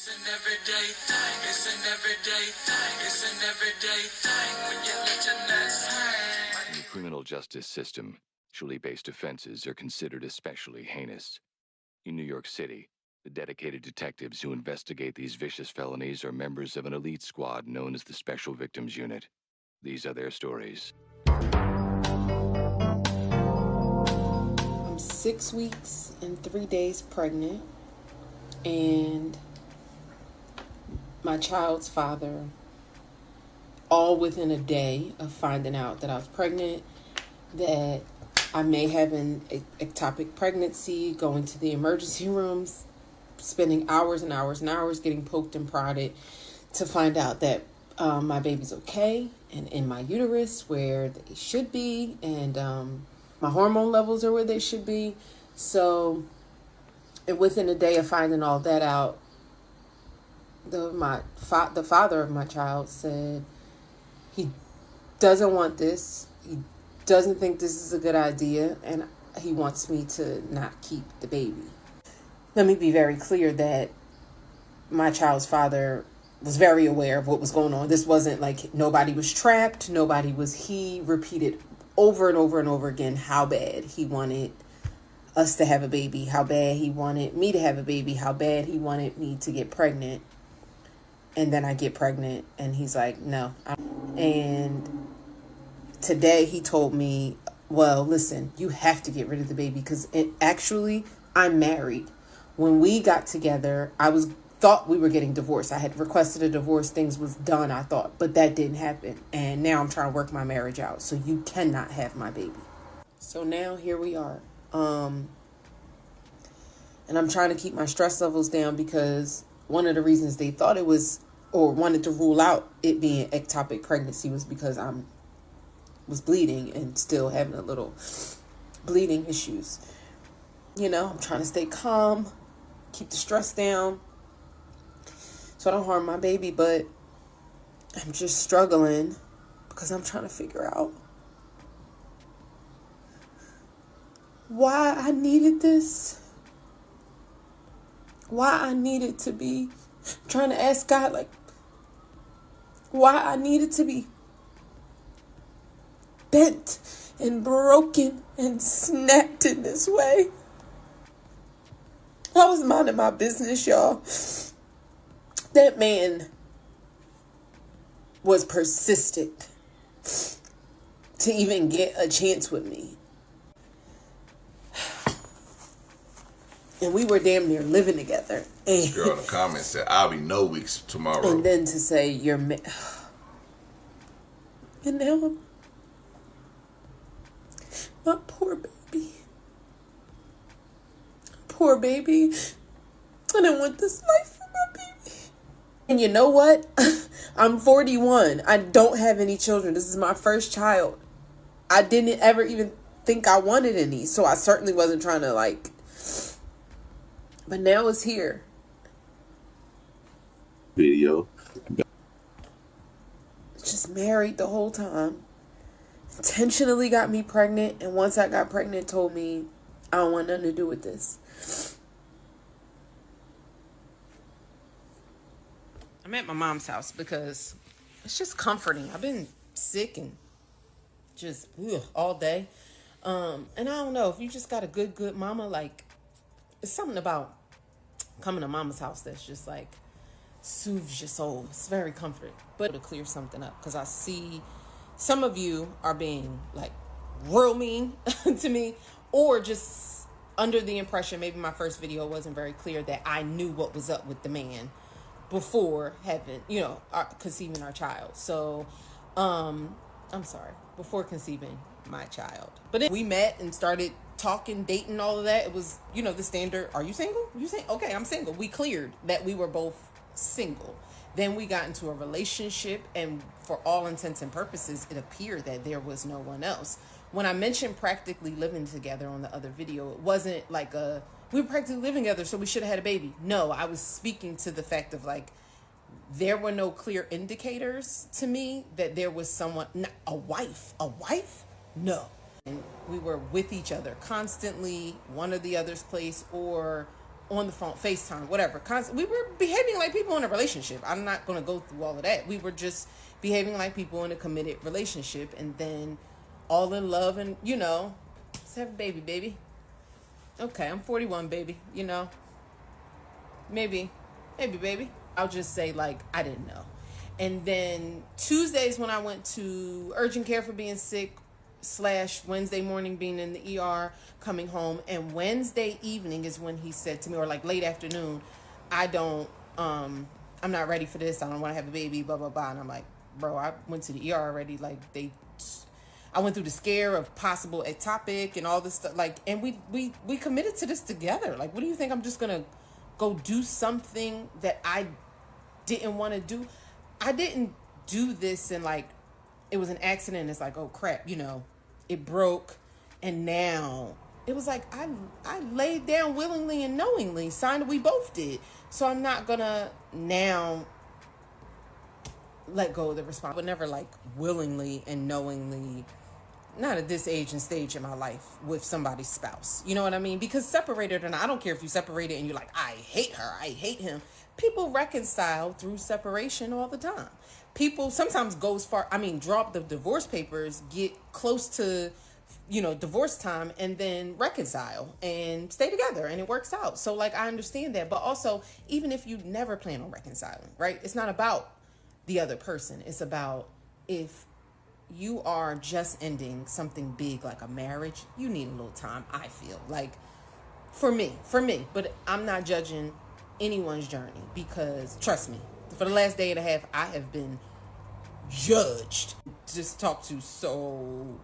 It's an everyday thing. It's an everyday thing. It's an everyday thing when you let your nuts hang. In the criminal justice system, sexually-based offenses are considered especially heinous. In New York City, the dedicated detectives who investigate these vicious felonies are members of an elite squad known as the Special Victims Unit. These are their stories. I'm 6 weeks and 3 days pregnant, and my child's father, all within a day of finding out that I was pregnant, that I may have an ectopic pregnancy, going to the emergency rooms, spending hours and hours and hours getting poked and prodded to find out that my baby's okay and in my uterus where they should be, and my hormone levels are where they should be. So within a day of finding all that out, the father of my child said he doesn't want this. He doesn't think this is a good idea, and he wants me to not keep the baby. Let me be very clear that my child's father was very aware of what was going on. This wasn't like nobody was trapped. He repeated over and over and over again how bad he wanted us to have a baby, how bad he wanted me to have a baby, how bad he wanted me to get pregnant. And then I get pregnant, and he's like, no. And today he told me, well, listen, you have to get rid of the baby because actually I'm married. When we got together, thought we were getting divorced. I had requested a divorce. Things was done, I thought, but that didn't happen. And now I'm trying to work my marriage out. So you cannot have my baby. So now here we are. And I'm trying to keep my stress levels down because one of the reasons they thought it was, or wanted to rule out it being ectopic pregnancy, was because I was bleeding and still having a little bleeding issues. You know, I'm trying to stay calm, keep the stress down so I don't harm my baby, but I'm just struggling because I'm trying to figure out why I needed this. Why I needed to be trying to ask God, like, why I needed to be bent and broken and snapped in this way. I was minding my business, y'all. That man was persistent to even get a chance with me. And we were damn near living together. And this girl in the comments said, I'll be no weeks tomorrow. And then to say, you're and now my poor baby. Poor baby. I didn't want this life for my baby. And you know what? I'm 41. I don't have any children. This is my first child. I didn't ever even think I wanted any. So I certainly wasn't trying to but now it's here. Video. Just married the whole time. Intentionally got me pregnant. And once I got pregnant, told me, I don't want nothing to do with this. I'm at my mom's house because it's just comforting. I've been sick and just all day. And I don't know, if you just got a good mama, it's something about coming to mama's house that's just soothes your soul. It's very comforting. But to clear something up, because I see some of you are being real mean to me, or just under the impression, maybe my first video wasn't very clear, that I knew what was up with the man before having, conceiving our child. So, I'm sorry, before conceiving my child. But we met and started talking, dating, all of that. It was, the standard, are you single? You say, okay, I'm single. We cleared that we were both single. Then we got into a relationship, and for all intents and purposes, it appeared that there was no one else. When I mentioned practically living together on the other video, it wasn't we were practically living together, so we should have had a baby. No, I was speaking to the fact of there were no clear indicators to me that there was someone, a wife, no. And we were with each other constantly, one or the other's place, or on the phone, FaceTime, whatever. We were behaving like people in a relationship. I'm not going to go through all of that. We were just behaving like people in a committed relationship, and then all in love, and let's have a baby, baby. Okay, I'm 41, baby. Maybe, baby. I'll just say, like, I didn't know. And then Tuesdays when I went to urgent care for being sick, / Wednesday morning being in the ER, coming home, and Wednesday evening is when he said to me, or like late afternoon, I'm not ready for this. I don't want to have a baby, blah, blah, blah. And I'm like, bro, I went to the ER already. Like, I went through the scare of possible ectopic and all this stuff. Like, and we committed to this together. Like, what do you think? I'm just going to go do something that I didn't want to do? I didn't do this and like, it was an accident. It's like, oh crap, it broke. And now it was like, I laid down willingly and knowingly, signed, we both did. So I'm not gonna now let go of the responsibility. But never like willingly and knowingly, not at this age and stage in my life with somebody's spouse. You know what I mean? Because separated or not, I don't care if you separated and you're like, I hate her, I hate him. People reconcile through separation all the time. People sometimes go as far, drop the divorce papers, get close to, divorce time, and then reconcile and stay together, and it works out. So like, I understand that. But also, even if you never plan on reconciling, right? It's not about the other person. It's about, if you are just ending something big like a marriage, you need a little time, I feel like, for me, but I'm not judging anyone's journey, because trust me, for the last day and a half, I have been judged, just talked to so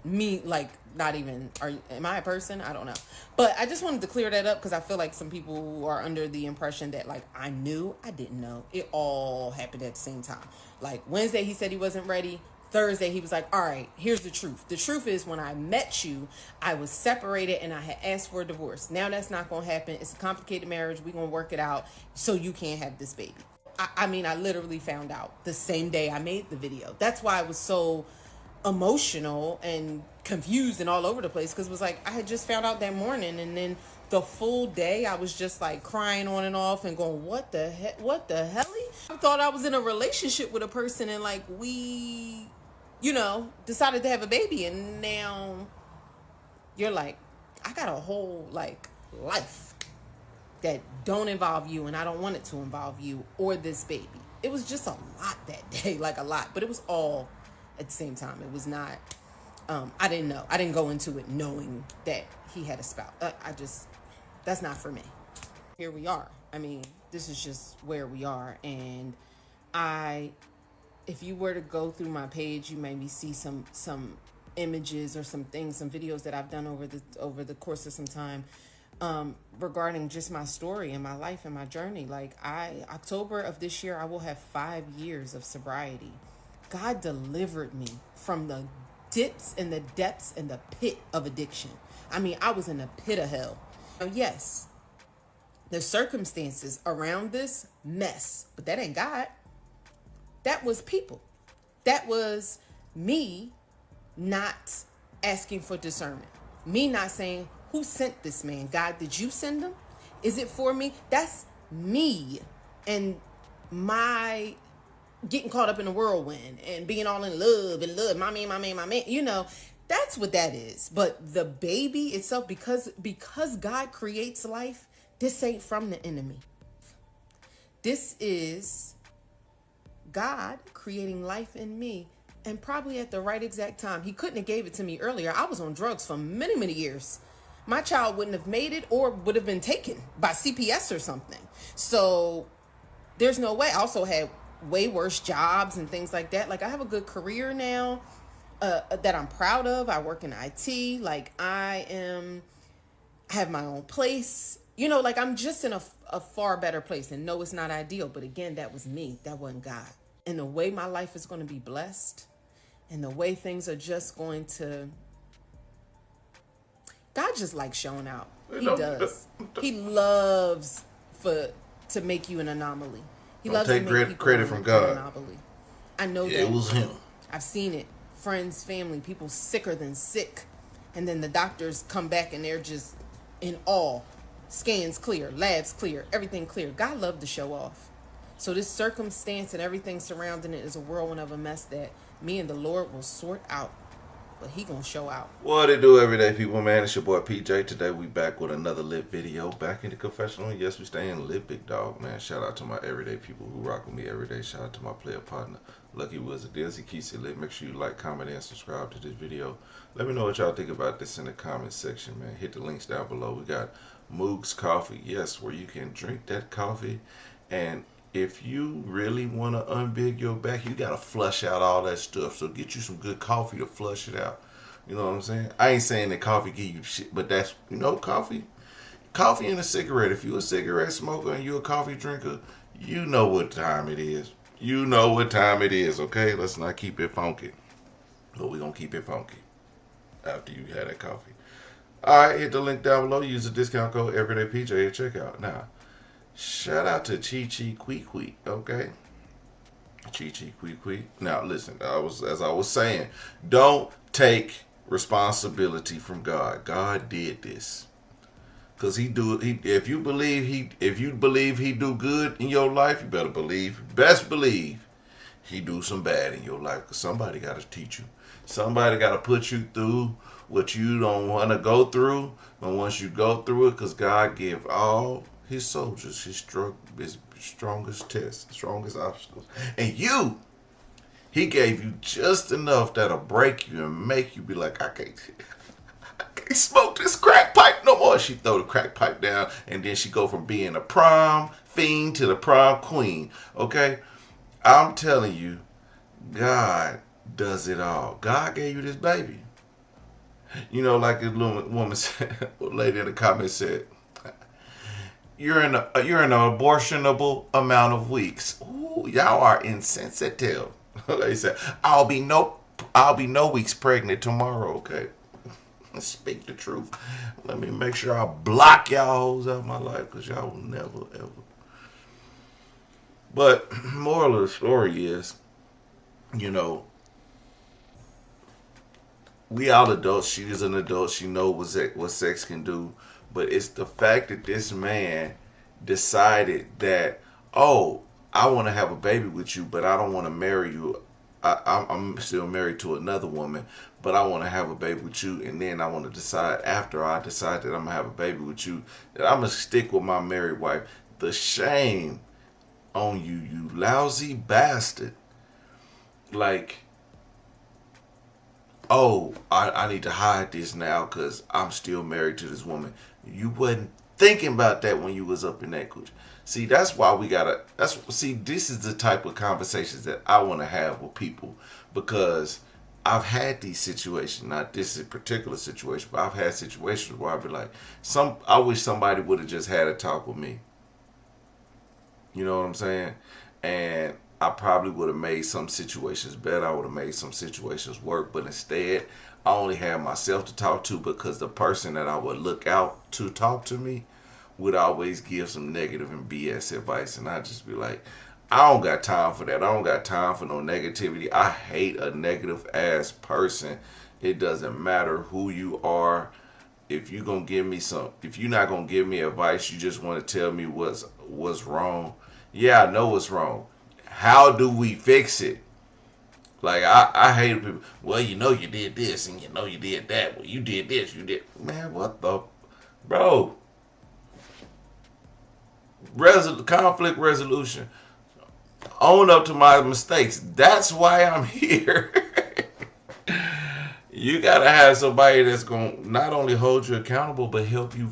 me, like, not even, am I a person? I don't know. But I just wanted to clear that up, because I feel like some people are under the impression that, like, I knew. I didn't know. It all happened at the same time. Like, Wednesday, he said he wasn't ready. Thursday, he was like, all right, here's the truth. The truth is, when I met you, I was separated and I had asked for a divorce. Now that's not going to happen. It's a complicated marriage. We're going to work it out so you can't have this baby. I literally found out the same day I made the video. That's why I was so emotional and confused and all over the place, because it was like, I had just found out that morning, and then the full day I was just like crying on and off and going, what the hell? I thought I was in a relationship with a person, and like, we decided to have a baby, and now you're like, I got a whole like life that don't involve you, and I don't want it to involve you or this baby. It was just a lot that day, like a lot, but it was all at the same time. It was not, I didn't know. I didn't go into it knowing that he had a spouse. That's not for me. Here we are. This is just where we are. And if you were to go through my page, you maybe see some images or some things, some videos that I've done over the course of some time, regarding just my story and my life and my journey. Like, October of this year, I will have 5 years of sobriety. God delivered me from the dips and the depths and the pit of addiction. I was in the pit of hell. Now, yes, the circumstances around this mess, but that ain't God. That was people. That was me not asking for discernment. Me not saying, who sent this man? God, did you send him? Is it for me? That's me and my getting caught up in the whirlwind and being all in love and my man. That's what that is. But the baby itself, because God creates life, this ain't from the enemy. This is God creating life in me, and probably at the right exact time. He couldn't have gave it to me earlier. I was on drugs for many, many years. My child wouldn't have made it, or would have been taken by CPS or something. So there's no way. I also had way worse jobs and things like that. Like, I have a good career now that I'm proud of. I work in IT. Like, I have my own place. Like, I'm just in a far better place. And no, it's not ideal. But again, that was me. That wasn't God. And the way my life is going to be blessed, and the way things are just going to, God just likes showing out. He does. He loves to make you an anomaly. He loves to make credit from God. Anomaly. I know that. It was him. I've seen it. Friends, family, people sicker than sick. And then the doctors come back and they're just in awe. Scans clear, labs clear, everything clear. God loved to show off. So this circumstance and everything surrounding it is a whirlwind of a mess that me and the Lord will sort out. But he gonna show out. What it do, everyday people, man? It's your boy PJ. Today we back with another lit video. Back in the confessional. Yes, we staying lit, big dog, man. Shout out to my everyday people who rock with me every day. Shout out to my player partner, Lucky Wizard Dizzy. Keeps it lit. Make sure you like, comment, and subscribe to this video. Let me know what y'all think about this in the comment section, man. Hit the links down below. We got Moog's Coffee. Yes, where you can drink that coffee. And if you really want to unbig your back, you got to flush out all that stuff. So get you some good coffee to flush it out. You know what I'm saying? I ain't saying that coffee give you shit, but that's, you know, coffee and a cigarette. If you a cigarette smoker and you a coffee drinker, you know what time it is. You know what time it is, okay? Let's not keep it funky. But we're going to keep it funky after you had that coffee. All right, hit the link down below. Use the discount code everydaypj at checkout. Now, shout out to Chi Chi Quee Quee, okay? Chi Chi Quee Quee. Now, listen, as I was saying, don't take responsibility from God. God did this. Cause if you believe he do good in your life, you best believe he do some bad in your life. Cause somebody gotta teach you. Somebody gotta put you through what you don't wanna go through. And once you go through it, cause God give all his soldiers his strongest tests, strongest obstacles. And he gave you just enough that'll break you and make you be like, I can't smoke this crack pipe no more. She throw the crack pipe down, and then she go from being a prom fiend to the prom queen. Okay? I'm telling you, God does it all. God gave you this baby. You know, like this little woman said, a lady in the comments said, you're in an abortionable amount of weeks. Ooh, y'all are insensitive. They said, I'll be no weeks pregnant tomorrow, okay? Let's speak the truth. Let me make sure I block y'all hoes out of my life, because y'all will never, ever. But moral of the story is, you know, we all adults. She is an adult. She knows what sex can do. But it's the fact that this man decided that, oh, I want to have a baby with you, but I don't want to marry you. I'm still married to another woman, but I want to have a baby with you. And then I want to decide, after I decide that I'm going to have a baby with you, that I'm going to stick with my married wife. The shame on you, you lousy bastard. Like, oh, I need to hide this now because I'm still married to this woman. You wasn't thinking about that when you was up in that cooch. See, that's why we gotta, this is the type of conversations that I want to have with people, because I've had these situations, not this particular situation, but I've had situations where I'd be like, I wish somebody would have just had a talk with me. You know what I'm saying? And I probably would have made some situations better. I would have made some situations work, but instead, I only had myself to talk to, because the person that I would look out to talk to me would always give some negative and BS advice, and I'd just be like, I don't got time for that. I don't got time for no negativity. I hate a negative ass person. It doesn't matter who you are. If you're not gonna give me advice, you just want to tell me what's wrong. Yeah, I know what's wrong. How do we fix it? Like, I hate people. Well, you know you did this, and you know you did that. Well, you did this, you did. Man, what the, bro? Conflict resolution. Own up to my mistakes. That's why I'm here. You gotta have somebody that's gonna not only hold you accountable, but help you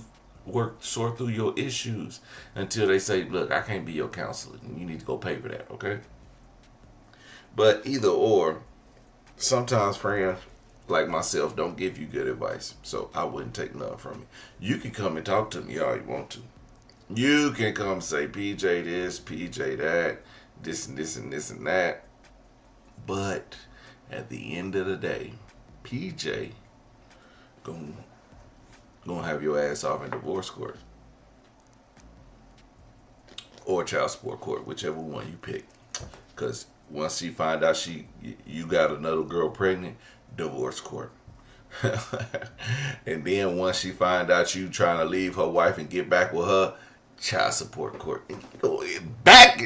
sort through your issues until they say, look, I can't be your counselor. You need to go pay for that, okay? But either or, sometimes friends like myself don't give you good advice, so I wouldn't take none from you. You can come and talk to me all you want to. You can come say, PJ this, PJ that, this and this and this and that. But at the end of the day, PJ gonna have your ass off in divorce court or child support court, whichever one you pick. Because once she find out you got another girl pregnant, divorce court. And then once she find out you trying to leave her wife and get back with her, child support court. Go back.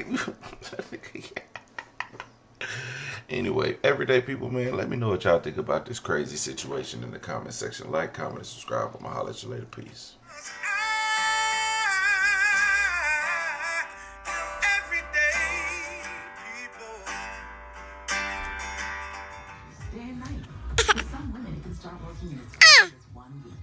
Anyway, everyday people, man, let me know what y'all think about this crazy situation in the comment section. Like, comment, and subscribe. I'm gonna holler at you later. Peace. Day and night. For some women, it can start working in as fast as 1 week.